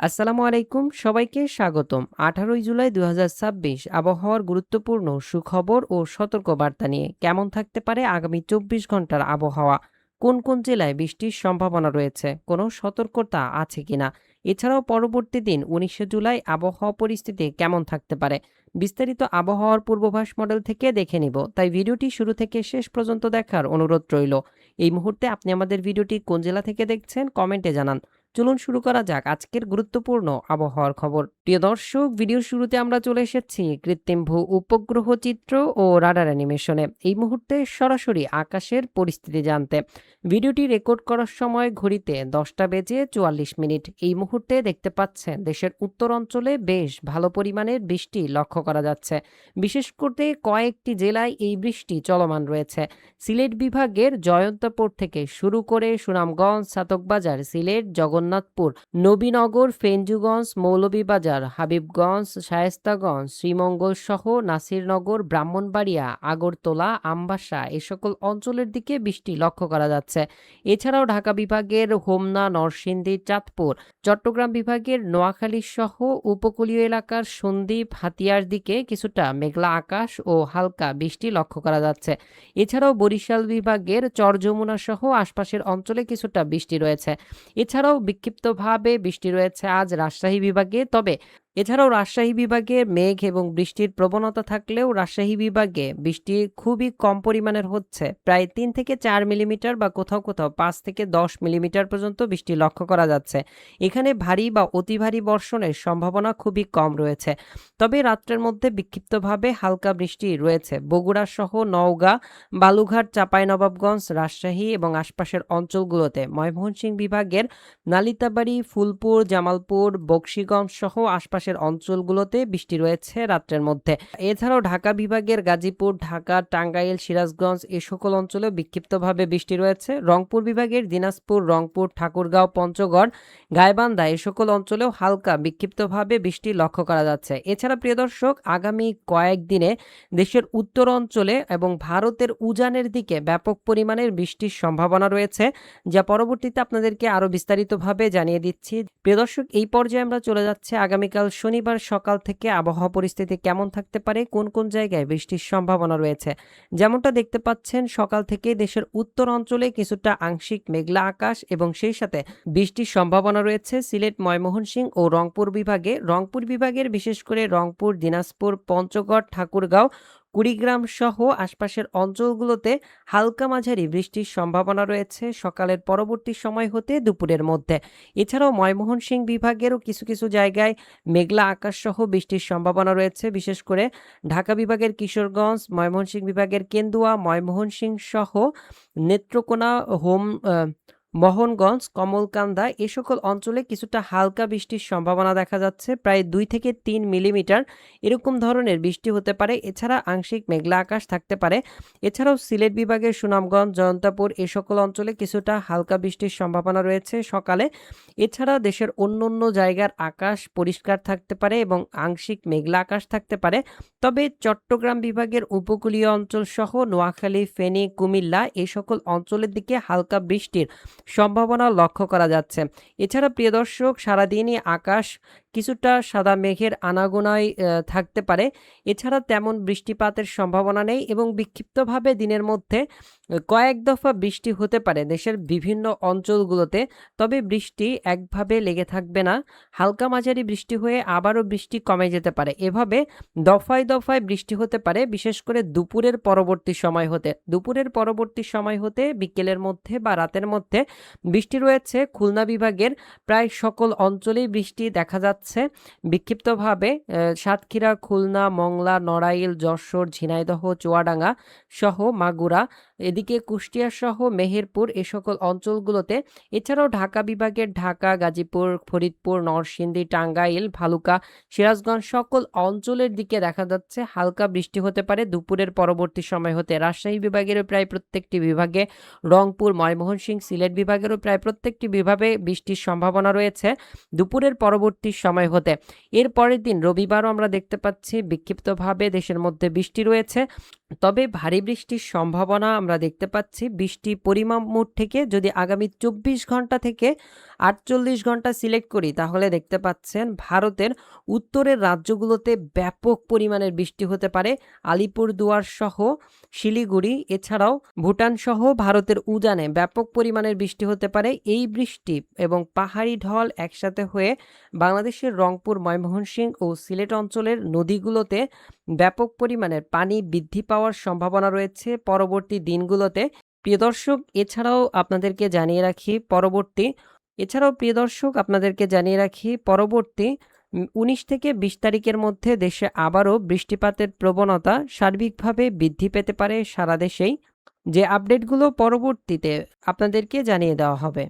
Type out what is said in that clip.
আসসালামু আলাইকুম, সবাইকে স্বাগতম। ১৮ জুলাই ২০২৬ আবহাওয়ার গুরুত্বপূর্ণ সুখবর ও সতর্কবার্তা নিয়ে। কেমন থাকতে পারে আগামী ২৪ ঘন্টার আবহাওয়া? কোন কোন জেলায় বৃষ্টির সম্ভাবনা রয়েছে? কোনো সতর্কতা আছে কিনা? এছাড়াও পরবর্তী দিন ১৯ জুলাই আবহাওয়া পরিস্থিতি কেমন থাকতে পারে? বিস্তারিত আবহাওয়ার পূর্বাভাস মডেল থেকে দেখে নিব, তাই ভিডিওটি শুরু থেকে শেষ পর্যন্ত দেখার অনুরোধ রইল। এই মুহূর্তে আপনি আমাদের ভিডিওটি কোন জেলা থেকে দেখছেন কমেন্টে জানান। চলুন শুরু করা যাক আজকের গুরুত্বপূর্ণ আবহাওয়ার খবর। প্রিয় দর্শক, ভিডিওর শুরুতে আমরা চলে এসেছি কৃত্রিম ভূ উপগ্রহ চিত্র ও রাডার অ্যানিমেশনে। এই মুহূর্তে সরাসরি আকাশের পরিস্থিতি জানতে ভিডিওটি রেকর্ড করার সময় ঘড়িতে 10:44। এই মুহূর্তে দেখতে পাচ্ছেন দেশের উত্তর অঞ্চলে বেশ ভালো পরিমাণের বৃষ্টি লক্ষ্য করা যাচ্ছে। বিশেষ করে কয়েকটি জেলায় এই বৃষ্টি চলমান রয়েছে। সিলেট বিভাগের জয়ন্তপুর থেকে শুরু করে সুনামগঞ্জ, ছাতকবাজার, সিলেট, জগন্নাথপুর, নবীনগর, ফেঞ্জুগঞ্জ, মৌলভীবাজার, হাবিবগঞ্জ, শায়েস্তাগঞ্জ, শ্রীমঙ্গল সহ নাসিরনগর, ব্রাহ্মণবাড়িয়া, আগরতলা, আমবাসা এ সকল অঞ্চলের দিকে বৃষ্টি লক্ষ্য করা যাচ্ছে। এছাড়াও ঢাকা বিভাগের হোমনা, নরসিংদী, চাঁদপুর, চট্টগ্রাম বিভাগের নোয়াখালী সহ উপকূলীয় এলাকার সন্দ্বীপ, হাতিয়ার দিকে কিছুটা মেঘলা আকাশ ও হালকা বৃষ্টি লক্ষ্য করা যাচ্ছে। এছাড়াও বরিশাল বিভাগের চরযমুনা সহ আশপাশের অঞ্চলে কিছুটা বৃষ্টি রয়েছে। এছাড়াও বিক্ষিপ্তভাবে বৃষ্টি রয়েছে আজ রাজশাহী বিভাগে। তবে এছাড়াও রাজশাহী বিভাগে মেঘ এবং বৃষ্টির প্রবণতা থাকলেও রাজশাহী বিভাগে বৃষ্টি খুবই কম পরিমাণের হচ্ছে। প্রায় ৩ থেকে ৪ মিলিমিটার বা কোথাও কোথাও ৫ থেকে ১০ মিলিমিটার পর্যন্ত বৃষ্টি লক্ষ্য করা যাচ্ছে। এখানে ভারী বা অতি ভারী বর্ষণের সম্ভাবনা খুবই কম রয়েছে। তবে রাত্রের মধ্যে বিক্ষিপ্তভাবে হালকা বৃষ্টি রয়েছে বগুড়া সহ নওগাঁ, বালুঘাট, চাঁপাইনবাবগঞ্জ, রাজশাহী এবং আশপাশের অঞ্চলগুলোতে। ময়মনসিংহ বিভাগের নালিতাবাড়ী, ফুলপুর, জামালপুর, বকশীগঞ্জ সহ আশপাশের অঞ্চলগুলোতে বৃষ্টি রয়েছে রাত্রের মধ্যে। এছাড়াও ঢাকা বিভাগের গাজীপুর, ঢাকা, টাঙ্গাইল, সিরাজগঞ্জ এ সকল অঞ্চলেও বিক্ষিপ্তভাবে বৃষ্টি রয়েছে। রংপুর বিভাগের দিনাজপুর, রংপুর, ঠাকুরগাঁও, পঞ্চগড়, গাইবান্ধা এ সকল অঞ্চলেও হালকা বিক্ষিপ্তভাবে বৃষ্টি লক্ষ্য করা যাচ্ছে। এছাড়া প্রিয় দর্শক, আগামী কয়েকদিনে দেশের উত্তর অঞ্চলে এবং ভারতের উজানের দিকে ব্যাপক পরিমাণের বৃষ্টির সম্ভাবনা রয়েছে, যা পরবর্তীতে আপনাদেরকে আরো বিস্তারিতভাবে জানিয়ে দিচ্ছি। প্রিয় দর্শক, এই পর্যায়ে আমরা চলে যাচ্ছে আগামীকাল শনিবার সকাল থেকে আবহাওয়া পরিস্থিতি কেমন থাকতে পারে, কোন কোন জায়গায় বৃষ্টির সম্ভাবনা রয়েছে। যেমনটা দেখতে পাচ্ছেন, সকাল থেকে দেশের উত্তর অঞ্চলে কিছুটা আংশিক মেঘলা আকাশ এবং সেই সাথে বৃষ্টির সম্ভাবনা রয়েছে সিলেট, ময়মনসিংহ ও রংপুর বিভাগে। রংপুর বিভাগের বিশেষ করে রংপুর, দিনাজপুর, পঞ্চগড়, ঠাকুরগাঁও, কুড়িগ্রাম সহ আশপাশের অঞ্চলগুলোতে হালকা মাঝারি বৃষ্টির সম্ভাবনা রয়েছে সকালের পরবর্তী সময় হতে দুপুরের মধ্যে। এছাড়াও ময়মনসিংহ বিভাগেরও কিছু কিছু জায়গায় মেঘলা আকাশ সহ বৃষ্টির সম্ভাবনা রয়েছে। বিশেষ করে ঢাকা বিভাগের কিশোরগঞ্জ, ময়মনসিংহ বিভাগের কেন্দুয়া, ময়মনসিংহ সহ নেত্রকোনা, মোহনগঞ্জ, কমলকান্দা এ সকল অঞ্চলে কিছুটা হালকা বৃষ্টির সম্ভাবনা দেখা যাচ্ছে। প্রায় ২ থেকে ৩ মিলিমিটার এরকম ধরনের বৃষ্টি হতে পারে। এছাড়া আংশিক মেঘলা আকাশ থাকতে পারে। এছাড়াও সিলেট বিভাগের সুনামগঞ্জ, জয়ন্তপুর এ সকল অঞ্চলে কিছুটা হালকা বৃষ্টির সম্ভাবনা রয়েছে সকালে। এছাড়া দেশের অন্যান্য জায়গার আকাশ পরিষ্কার থাকতে পারে এবং আংশিক মেঘলা আকাশ থাকতে পারে। তবে চট্টগ্রাম বিভাগের উপকূলীয় অঞ্চল সহ নোয়াখালী, ফেনী, কুমিল্লা এই সকল অঞ্চলের দিকে হালকা বৃষ্টির সম্ভাবনা লক্ষ্য করা যাচ্ছে। এছাড়া প্রিয় দর্শক, সারাদিনই আকাশ কিছুটা সাদা মেঘের আনাগোনায় থাকতে পারে। এছাড়া তেমন বৃষ্টিপাতের সম্ভাবনা নেই এবং বিক্ষিপ্তভাবে দিনের মধ্যে কয়েক দফা বৃষ্টি হতে পারে দেশের বিভিন্ন অঞ্চলগুলোতে। তবে বৃষ্টি একভাবে লেগে থাকবে না, হালকা মাঝারি বৃষ্টি হয়ে আবারও বৃষ্টি কমে যেতে পারে। এভাবে দফায় দফায় বৃষ্টি হতে পারে, বিশেষ করে দুপুরের পরবর্তী সময় হতে। দুপুরের পরবর্তী সময় হতে বিকেলের মধ্যে বা রাতের মধ্যে বৃষ্টি রয়েছে খুলনা বিভাগের প্রায় সকল অঞ্চলেই বৃষ্টি দেখা যাচ্ছে বিক্ষিপ্তভাবে। সাতক্ষীরা, খুলনা, মংলা, নড়াইল, যশোর, ঝিনাইদহ, চুয়াডাঙ্গা সহ মাগুরা, এদিকে কুষ্টিয়া সহ মেহেরপুর এ সকল অঞ্চলগুলোতে। এছাড়াও ঢাকা বিভাগের ঢাকা, গাজীপুর, ফরিদপুর, নরসিংদী, টাঙ্গাইল, ভালুকা, সিরাজগঞ্জ সকল অঞ্চলের দিকে দেখা যাচ্ছে হালকা বৃষ্টি হতে পারে দুপুরের পরবর্তী সময় হতে। রাজশাহী বিভাগের প্রায় প্রত্যেকটি বিভাগে, রংপুর, ময়মনসিংহ, সিলেট বিভাগেরও প্রায় প্রত্যেকটি বিভাগে বৃষ্টির সম্ভাবনা রয়েছে দুপুরের পরবর্তী সময় হতে। এর পরের দিন রবিবারও আমরা দেখতে পাচ্ছি বিক্ষিপ্তভাবে দেশের মধ্যে বৃষ্টি রয়েছে। তবে ভারী বৃষ্টির সম্ভাবনা আমরা দেখতে পাচ্ছি। বৃষ্টি পরিমাপ মোড থেকে যদি আগামী ২৪ ঘন্টা থেকে ৪৮ ঘন্টা সিলেক্ট করি, তাহলে দেখতে পাচ্ছেন ভারতের উত্তরের রাজ্যগুলোতে ব্যাপক পরিমাণের বৃষ্টি হতে পারে। আলিপুরদুয়ার সহ শিলিগুড়ি, এছাড়াও ভুটান সহ ভারতের উজানে ব্যাপক পরিমাণের বৃষ্টি হতে পারে। এই বৃষ্টি এবং পাহাড়ি ঢল একসাথে হয়ে বাংলাদেশের রংপুর, ময়মনসিংহ ও সিলেট অঞ্চলের নদীগুলোতে ব্যাপক পরিমাণের পানি বৃদ্ধি পাওয়ার সম্ভাবনা রয়েছে পরবর্তী দিনগুলোতে। প্রিয় দর্শক, এছাড়াও আপনাদেরকে জানিয়ে রাখি পরবর্তী ১৯ থেকে ২০ তারিখের মধ্যে দেশে আবারও বৃষ্টিপাতের প্রবণতা সার্বিকভাবে বৃদ্ধি পেতে পারে সারা দেশেই। যে আপডেটগুলো পরবর্তীতে আপনাদেরকে জানিয়ে দেওয়া হবে।